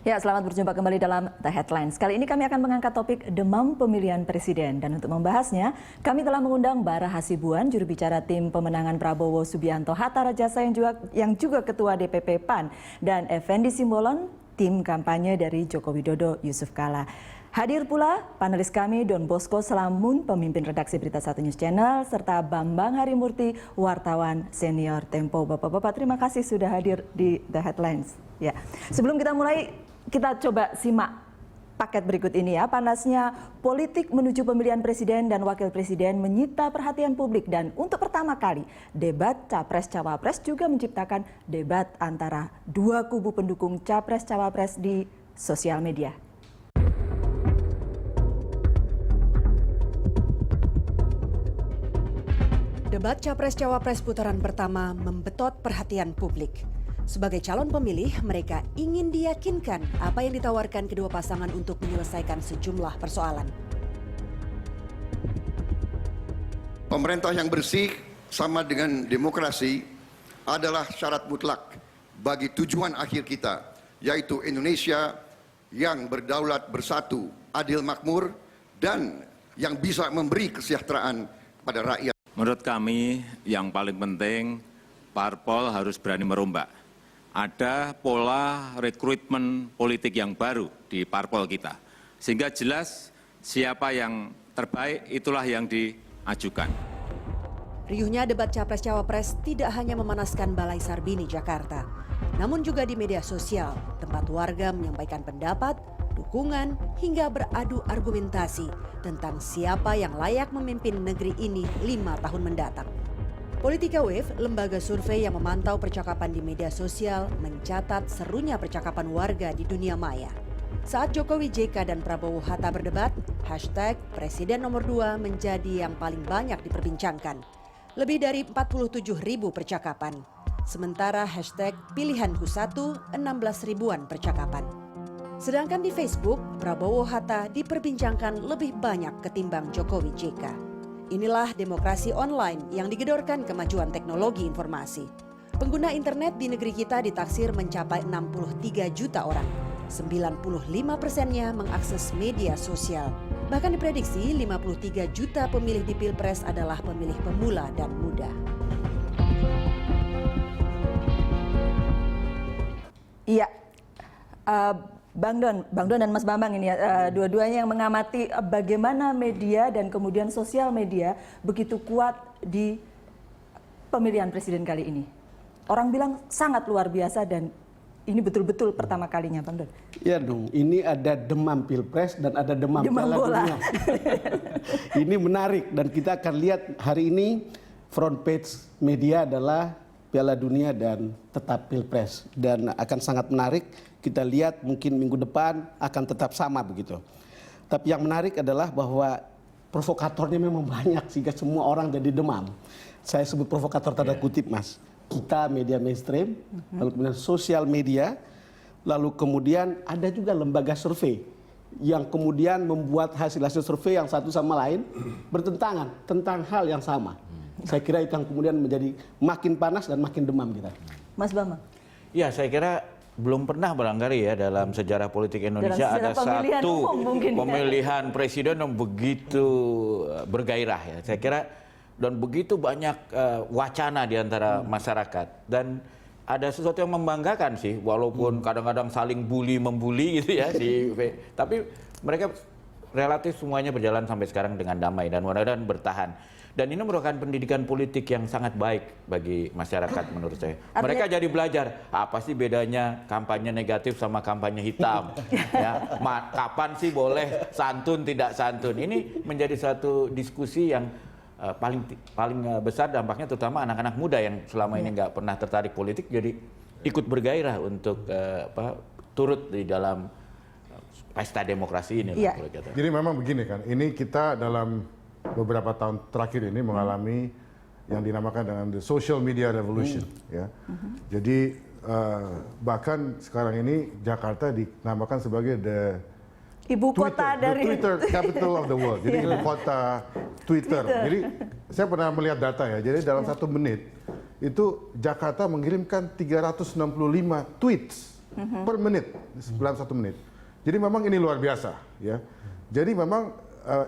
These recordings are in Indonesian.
Ya, selamat berjumpa kembali dalam The Headlines. Kali ini kami akan mengangkat topik demam pemilihan presiden. Dan untuk membahasnya, kami telah mengundang Bara Hasibuan, juru bicara tim pemenangan Prabowo Subianto Hatta Rajasa yang juga ketua DPP PAN. Dan Effendi Simbolon, tim kampanye dari Joko Widodo Yusuf Kala. Hadir pula panelis kami Don Bosco Salamun, pemimpin redaksi Berita Satu News Channel, serta Bambang Harimurti, wartawan senior Tempo. Bapak-bapak, terima kasih sudah hadir di The Headlines. Ya, sebelum kita mulai, kita coba simak paket berikut ini ya. Panasnya politik menuju pemilihan presiden dan wakil presiden menyita perhatian publik. Dan untuk pertama kali, debat Capres-Cawapres juga menciptakan debat antara dua kubu pendukung Capres-Cawapres di sosial media. Debat Capres-Cawapres putaran pertama membetot perhatian publik. Sebagai calon pemilih, mereka ingin diyakinkan apa yang ditawarkan kedua pasangan untuk menyelesaikan sejumlah persoalan. Pemerintah yang bersih sama dengan demokrasi adalah syarat mutlak bagi tujuan akhir kita, yaitu Indonesia yang berdaulat bersatu, adil makmur, dan yang bisa memberi kesejahteraan pada rakyat. Menurut kami yang paling penting, parpol harus berani merombak. Ada pola rekrutmen politik yang baru di parpol kita. Sehingga jelas siapa yang terbaik itulah yang diajukan. Riuhnya debat Capres-Cawapres tidak hanya memanaskan Balai Sarbini Jakarta, namun juga di media sosial, tempat warga menyampaikan pendapat, dukungan, hingga beradu argumentasi tentang siapa yang layak memimpin negeri ini 5 tahun mendatang. Politika Wave, lembaga survei yang memantau percakapan di media sosial, mencatat serunya percakapan warga di dunia maya. Saat Jokowi JK dan Prabowo Hatta berdebat, hashtag Presiden nomor 2 menjadi yang paling banyak diperbincangkan. Lebih dari 47.000 percakapan. Sementara hashtag Pilihanku 1, 16 ribuan percakapan. Sedangkan di Facebook, Prabowo Hatta diperbincangkan lebih banyak ketimbang Jokowi JK. Inilah demokrasi online yang digedorkan kemajuan teknologi informasi. Pengguna internet di negeri kita ditaksir mencapai 63 juta orang. 95%-nya mengakses media sosial. Bahkan diprediksi 53 juta pemilih di Pilpres adalah pemilih pemula dan muda. Iya, Bang Don dan Mas Bambang ini ya, dua-duanya yang mengamati bagaimana media dan kemudian sosial media begitu kuat di pemilihan presiden kali ini. Orang bilang sangat luar biasa dan ini betul-betul pertama kalinya, Bang Don. Iya dong, ini ada demam Pilpres dan ada demam Piala bola. Dunia. Ini menarik dan kita akan lihat hari ini front page media adalah Piala Dunia dan tetap Pilpres. Dan akan sangat menarik, kita lihat mungkin minggu depan akan tetap sama begitu. Tapi yang menarik adalah bahwa provokatornya memang banyak sehingga semua orang jadi demam. Saya sebut provokator tanda kutip, Mas. Kita media mainstream, lalu kemudian sosial media, lalu kemudian ada juga lembaga survei yang kemudian membuat hasil-hasil survei yang satu sama lain bertentangan tentang hal yang sama. Saya kira itu yang kemudian menjadi makin panas dan makin demam kita. Mas Bambang. Ya, saya kira belum pernah barangkali ya dalam sejarah politik Indonesia ada satu pemilihan presiden yang begitu bergairah ya. Saya kira dan begitu banyak wacana di antara masyarakat dan ada sesuatu yang membanggakan sih walaupun kadang-kadang saling bully-membuli gitu ya tapi mereka relatif semuanya berjalan sampai sekarang dengan damai dan mudah-mudahan bertahan. Dan ini merupakan pendidikan politik yang sangat baik bagi masyarakat menurut saya. Mereka jadi belajar apa sih bedanya kampanye negatif sama kampanye hitam. Ya, kapan sih boleh santun tidak santun. Ini menjadi satu diskusi yang paling besar dampaknya terutama anak-anak muda yang selama ini nggak pernah tertarik politik jadi ikut bergairah untuk turut di dalam pesta demokrasi ini. Iya. Jadi memang begini kan, ini kita dalam beberapa tahun terakhir ini mengalami yang dinamakan dengan the social media revolution, ya. Jadi bahkan sekarang ini Jakarta dinamakan sebagai the ibu kota dari Twitter capital of the world. Jadi ibu kota Twitter. Jadi saya pernah melihat data ya. Jadi dalam 1 menit itu Jakarta mengirimkan 365 tweets per menit dalam 1 menit. Jadi memang ini luar biasa, ya. Jadi memang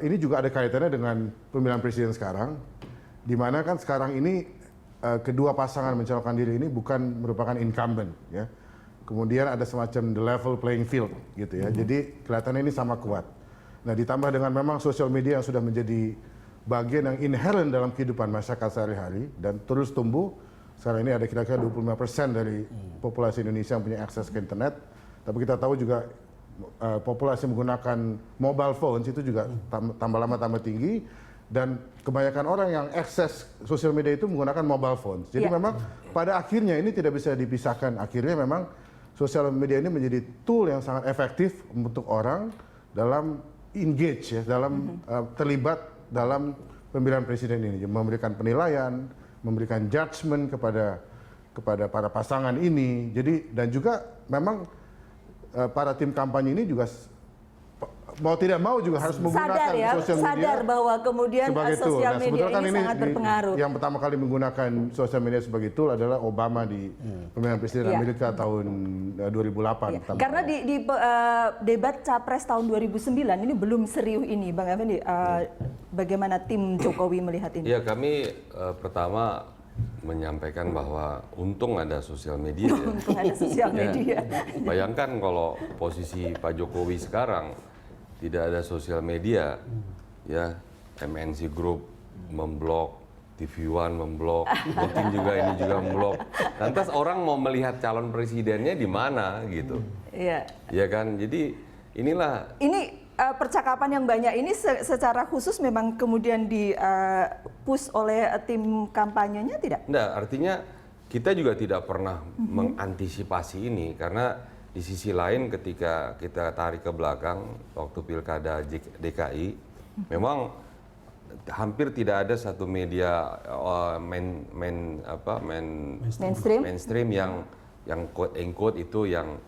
ini juga ada kaitannya dengan pemilihan presiden sekarang, di mana kan sekarang ini kedua pasangan mencalonkan diri ini bukan merupakan incumbent, ya. Kemudian ada semacam the level playing field, gitu ya. Jadi kelihatannya ini sama kuat. Nah, ditambah dengan memang sosial media yang sudah menjadi bagian yang inherent dalam kehidupan masyarakat sehari-hari dan terus tumbuh. Sekarang ini ada kira-kira 25% dari populasi Indonesia yang punya akses ke internet. Tapi kita tahu juga populasi menggunakan mobile phones itu juga tambah lama tambah tinggi. Dan kebanyakan orang yang akses sosial media itu menggunakan mobile phones. Jadi memang pada akhirnya ini tidak bisa dipisahkan. Akhirnya memang sosial media ini menjadi tool yang sangat efektif untuk orang dalam engage, ya, dalam terlibat dalam pemilihan presiden ini, memberikan penilaian, memberikan judgement kepada para pasangan ini. Jadi dan juga memang para tim kampanye ini juga mau tidak mau juga harus menggunakan sosial media. Sadar bahwa kemudian sosial media ini ini sangat berpengaruh. Yang pertama kali menggunakan sosial media sebagai tool adalah Obama di pemilihan presiden Amerika tahun 2008. Karena di debat Capres tahun 2009 ini belum serius ini, Bang Effendi. Bagaimana tim Jokowi melihat ini? Ya, kami pertama menyampaikan bahwa untung ada sosial media. Untung ada sosial media. Bayangkan kalau posisi Pak Jokowi sekarang tidak ada sosial media, ya, MNC Group memblok, TV One memblok, Putin juga ini juga memblok. Lantas orang mau melihat calon presidennya di mana gitu? Iya. Ya kan, jadi inilah. Ini percakapan yang banyak ini secara khusus memang kemudian di-push oleh tim kampanyenya tidak? Enggak, artinya kita juga tidak pernah mengantisipasi ini karena di sisi lain ketika kita tarik ke belakang waktu pilkada DKI, memang hampir tidak ada satu media mainstream yang quote unquote itu yang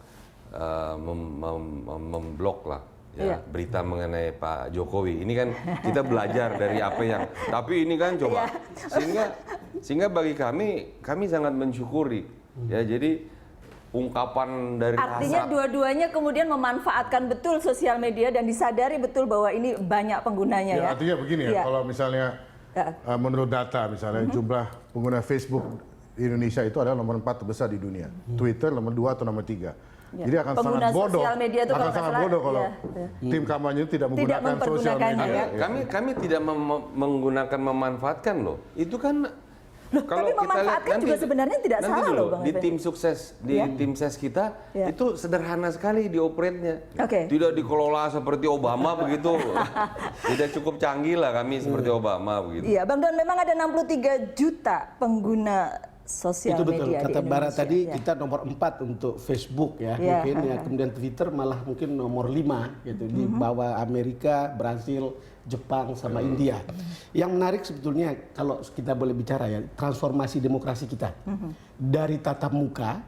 memblok lah. Ya, berita mengenai Pak Jokowi ini kan kita belajar dari apa yang tapi ini kan coba sehingga bagi kami sangat mensyukuri ya, jadi ungkapan dari artinya dua-duanya kemudian memanfaatkan betul sosial media dan disadari betul bahwa ini banyak penggunanya ya. Artinya begini ya, kalau misalnya menurut data misalnya jumlah pengguna Facebook di Indonesia itu adalah nomor 4 terbesar di dunia. Twitter nomor 2 atau nomor 3. Jadi akan sangat bodoh, kalau tim kampanye tidak menggunakan sosial media. Kami tidak menggunakan memanfaatkan loh. Itu kan kalau tapi memanfaatkan juga sebenarnya tidak salah loh, Bang di tim sukses tim ses kita itu sederhana sekali dioperate-nya. Tidak dikelola seperti Obama begitu. Tidak cukup canggih lah kami seperti Obama begitu. Iya, Bang Don, memang ada 63 juta pengguna sosial itu betul. media. Kata Bara tadi kita nomor 4 untuk Facebook ya, mungkin ya, kemudian Twitter malah mungkin nomor 5 gitu, di bawah Amerika, Brasil, Jepang sama India. Yang menarik sebetulnya kalau kita boleh bicara ya, transformasi demokrasi kita dari tatap muka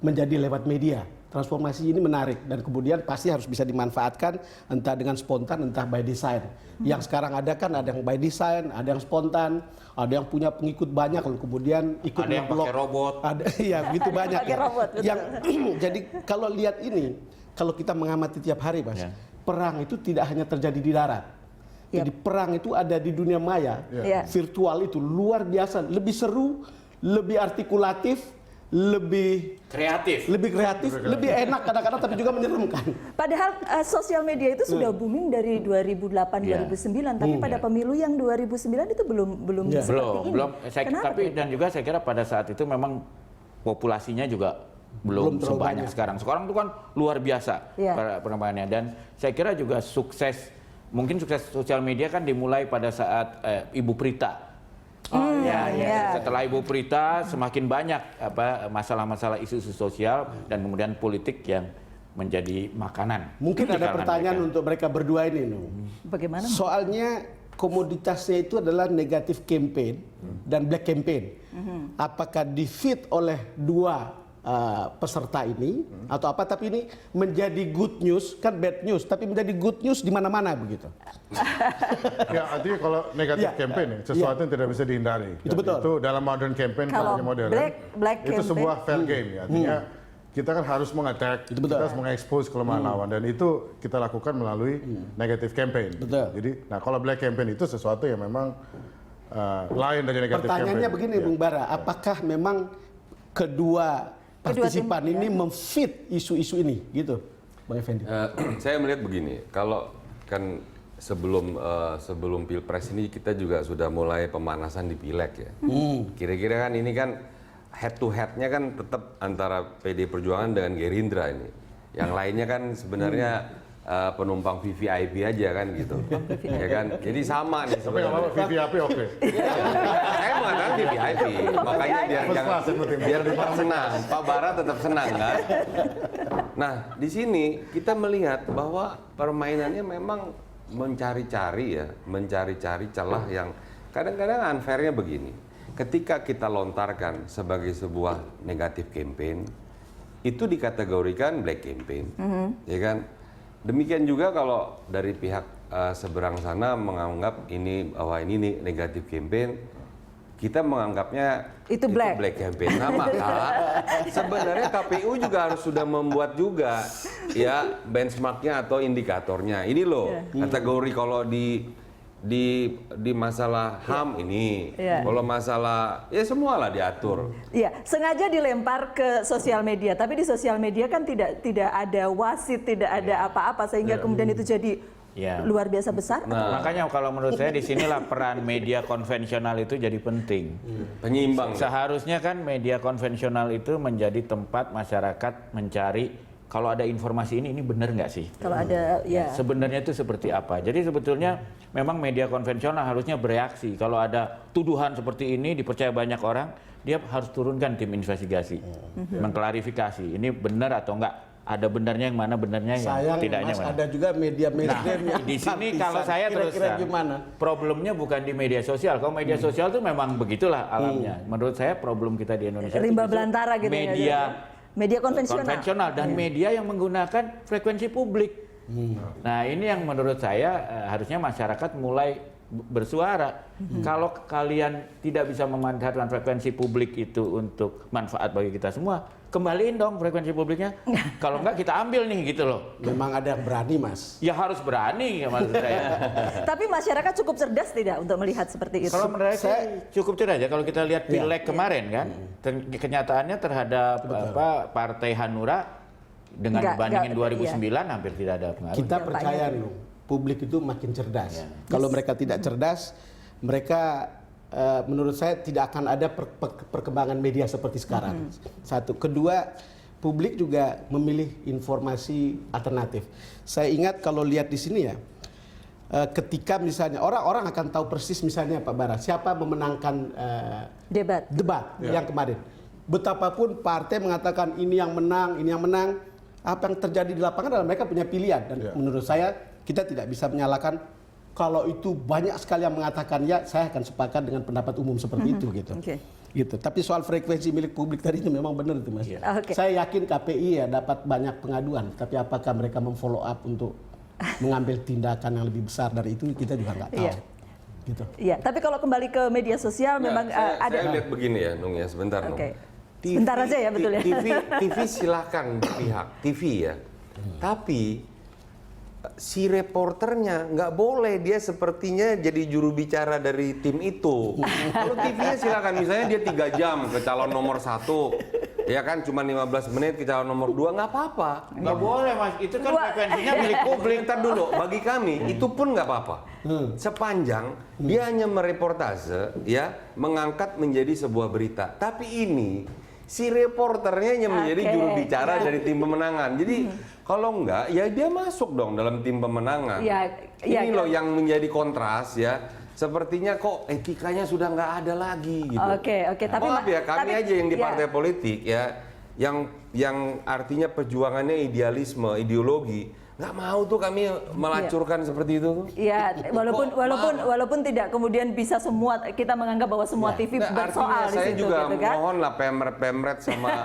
menjadi lewat media. Transformasi ini menarik dan kemudian pasti harus bisa dimanfaatkan entah dengan spontan entah by design. Yang sekarang ada kan ada yang by design, ada yang spontan, ada yang punya pengikut banyak lalu kemudian ikut ada yang pakai robot. Ada ya gitu banyak. Yang jadi kalau lihat ini, kalau kita mengamati tiap hari, Mas, perang itu tidak hanya terjadi di darat. Jadi perang itu ada di dunia maya. Virtual itu luar biasa, lebih seru, lebih artikulatif, lebih kreatif, lebih enak kadang-kadang tapi juga menyeramkan. Padahal sosial media itu sudah booming dari 2008-2009, tapi pada pemilu yang 2009 itu belum seperti ini. Tapi dan juga saya kira pada saat itu memang populasinya juga belum sebanyak sekarang. Sekarang itu kan luar biasa perkembangannya dan saya kira juga mungkin sukses sosial media kan dimulai pada saat Ibu Prita. Setelah Ibu Prita semakin banyak masalah-masalah isu sosial dan kemudian politik yang menjadi makanan. Mungkin ada pertanyaan untuk mereka berdua ini, Bagaimana? Soalnya komoditasnya itu adalah negatif campaign dan black campaign. Apakah di-fit oleh dua peserta ini atau apa, tapi ini menjadi good news, kan bad news, tapi menjadi good news di mana-mana begitu. Ya, artinya kalau negatif campaign sesuatu yang tidak bisa dihindari. Itu betul. Itu dalam modern campaign, kalau modern black itu campaign, sebuah fair game ya. Artinya kita kan harus mengattack, Itu betul. kita harus mengekspos kelemahan lawan, dan itu kita lakukan melalui negative campaign. Betul. Jadi, nah kalau black campaign itu sesuatu yang memang lain dari negative Pertanyaannya campaign. begini, Bung Bara, apakah memang kedua partisipan ini memfit isu-isu ini, gitu, Bang Effendi? Saya melihat begini, kalau kan sebelum Pilpres ini kita juga sudah mulai pemanasan di Pileg ya. Kira-kira kan ini kan head to head-nya kan tetap antara PD Perjuangan dengan Gerindra ini. Yang lainnya kan sebenarnya penumpang VVIP aja kan gitu. Ya kan? Jadi sama nih Tapi nggak sebenarnya. apa-apa, VVIP oke. Saya mengatakan VVIP, makanya biar First jangan class yang penting. biar tetap senang. Pak Bara tetap senang kan. Nah di sini kita melihat bahwa permainannya memang mencari-cari celah yang kadang-kadang unfairnya begini. Ketika kita lontarkan sebagai sebuah negatif campaign, itu dikategorikan black campaign, ya kan? Demikian juga kalau dari pihak seberang sana menganggap bahwa ini nih negatif campaign, kita menganggapnya Itu black campaign. Nah, maka sebenarnya KPU juga harus sudah membuat juga ya benchmarknya atau indikatornya. Ini loh kategori kalau di masalah HAM ini, kalau masalah ya semualah diatur. Iya, sengaja dilempar ke sosial media, tapi di sosial media kan tidak ada wasit, tidak ada apa-apa, sehingga kemudian itu jadi luar biasa besar. Nah, makanya kalau menurut saya disinilah peran media konvensional itu jadi penting. Penyeimbang. Seharusnya kan media konvensional itu menjadi tempat masyarakat mencari kalau ada informasi ini benar nggak sih? Kalau ada, ya. Sebenarnya itu seperti apa? Jadi sebetulnya memang media konvensional harusnya bereaksi. Kalau ada tuduhan seperti ini dipercaya banyak orang, dia harus turunkan tim investigasi, mengklarifikasi ini benar atau enggak. Ada benarnya yang mana, benarnya yang Sayang, tidaknya Mas, mana. ada juga media-media yang Di sini kalau saya terus kira-kira gimana? problemnya bukan di media sosial. Kalau media sosial itu memang begitulah alamnya. Menurut saya problem kita di Indonesia Rimba itu belantara gitu media konvensional dan media yang menggunakan frekuensi publik. Nah ini yang menurut saya harusnya masyarakat mulai bersuara. Kalau kalian tidak bisa memanfaatkan frekuensi publik itu untuk manfaat bagi kita semua, kembaliin dong frekuensi publiknya. Kalau enggak kita ambil nih gitu loh. Memang ada yang berani, Mas. Ya harus berani ya maksud saya. Tapi masyarakat cukup cerdas tidak untuk melihat seperti itu? Kalau menurut saya cukup cerdas ya. Kalau kita lihat Pileg kemarin kan, kenyataannya terhadap Partai Hanura dengan dibandingin 2009 hampir tidak ada pengaruh. Kita percaya loh, publik itu makin cerdas. Kalau mereka tidak cerdas, mereka menurut saya tidak akan ada perkembangan media seperti sekarang. Satu, kedua, publik juga memilih informasi alternatif. Saya ingat kalau lihat di sini ya, ketika misalnya orang akan tahu persis misalnya Pak Bara siapa memenangkan debat yang kemarin. Betapapun partai mengatakan ini yang menang, apa yang terjadi di lapangan adalah mereka punya pilihan dan menurut saya kita tidak bisa menyalahkan. Kalau itu banyak sekali yang mengatakan ya, saya akan sepakat dengan pendapat umum seperti itu gitu. Gitu. Tapi soal frekuensi milik publik tadi itu memang benar itu, Mas. Saya yakin KPI ya dapat banyak pengaduan, tapi apakah mereka memfollow up untuk mengambil tindakan yang lebih besar dari itu kita juga nggak tahu. Gitu. Iya, tapi kalau kembali ke media sosial memang ada. Saya lihat begini ya, Nung ya, sebentar Nung. Sebentar aja ya betul ya. TV silahkan pihak TV ya, tapi si reporternya nggak boleh dia sepertinya jadi juru bicara dari tim itu. Kalau TV-nya silakan, misalnya dia 3 jam ke calon nomor 1, ya kan cuma 15 menit ke calon nomor 2, nggak apa-apa. Nggak boleh Mas, itu kan frekuensinya milik publik. Ntar dulu, bagi kami itu pun nggak apa-apa. Sepanjang dia hanya mereportase, ya mengangkat menjadi sebuah berita. Tapi ini si reporternya hanya menjadi juru bicara dari tim pemenangan. Jadi kalau enggak, ya dia masuk dong dalam tim pemenangan. Ini loh yang menjadi kontras ya. Sepertinya kok etikanya sudah nggak ada lagi gitu. Tapi maaf ya, kami aja yang di partai politik ya, yang artinya perjuangannya idealisme, ideologi. Nggak mau tuh kami melacurkan seperti itu. Iya, walaupun tidak kemudian bisa semua kita menganggap bahwa semua TV bersoal di situ. Saya juga gitu kan? mohon lah pemret sama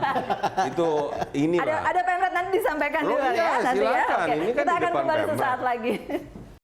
itu ini lah. Ada pemret nanti disampaikan juga ya nanti ya. Ini kan Kita di akan depan kembali pemret. sesaat lagi.